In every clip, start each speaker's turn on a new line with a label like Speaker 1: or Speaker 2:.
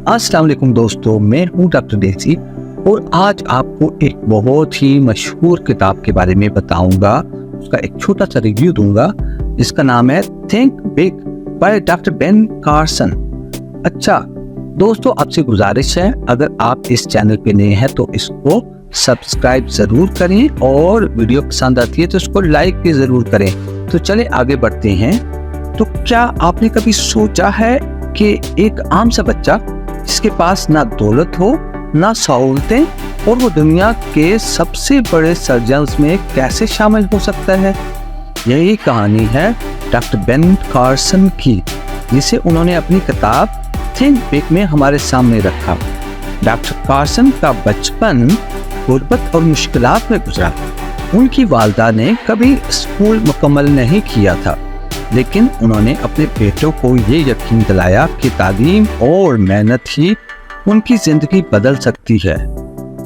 Speaker 1: अस्सलाम वालेकुम दोस्तों, मैं हूँ डॉक्टर डेजी और आज आपको एक बहुत ही मशहूर किताब के बारे में बताऊंगा। उसका एक छोटा सा रिव्यू दूंगा जिसका नाम है think big by doctor Ben Carson. अच्छा दोस्तों, आपसे गुजारिश है, अगर आप इस चैनल पे नए हैं तो इसको सब्सक्राइब जरूर करें और वीडियो पसंद आती है तो इसको लाइक भी जरूर करें। तो चले आगे बढ़ते हैं। तो क्या आपने कभी सोचा है कि एक आम सा बच्चा जिसके पास ना दौलत हो ना सहूलतें और वो दुनिया के सबसे बड़े सर्जन्स में कैसे शामिल हो सकता है? यही कहानी है डॉक्टर बेन कार्सन की, जिसे उन्होंने अपनी किताब थिंक बिग में हमारे सामने रखा। डॉक्टर कार्सन का बचपन गुर्बत और मुश्किलात में गुजरा। उनकी वालिदा ने कभी स्कूल मुकम्मल नहीं किया था, लेकिन उन्होंने अपने बेटों को ये यकीन दिलाया कि तालीम और मेहनत ही उनकी जिंदगी बदल सकती है।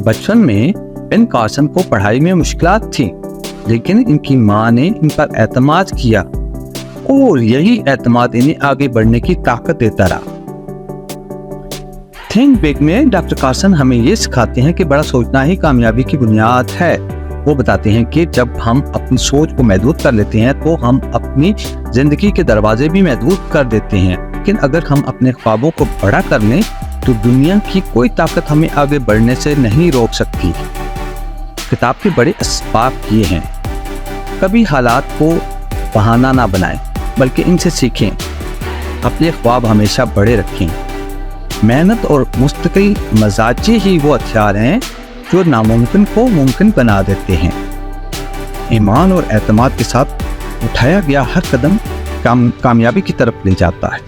Speaker 1: बचपन में बेन कार्सन को पढ़ाई में मुश्किलात थी, लेकिन इनकी माँ ने इन पर एतमाद किया और यही एतमाद इन्हें आगे बढ़ने की ताकत देता रहा। थिंक बिग में डॉक्टर कार्सन हमें ये सिखाते हैं कि बड़ा सोचना ही कामयाबी की बुनियाद है। वो बताते हैं कि जब हम अपनी सोच को महदूद कर लेते हैं तो हम अपनी जिंदगी के दरवाजे भी महदूद कर देते हैं, लेकिन अगर हम अपने ख्वाबों को बड़ा कर लें तो दुनिया की कोई ताकत हमें आगे बढ़ने से नहीं रोक सकती। किताब के बड़े असबाब ये हैं। कभी हालात को बहाना ना बनाएं, बल्कि इनसे सीखें। अपने ख्वाब हमेशा बड़े रखें। मेहनत और मुस्तकिल मजाजी ही वो हथियार हैं जो नामुमकिन को मुमकिन बना देते हैं। ईमान और एतमाद के साथ उठाया गया हर कदम कामयाबी की तरफ ले जाता है।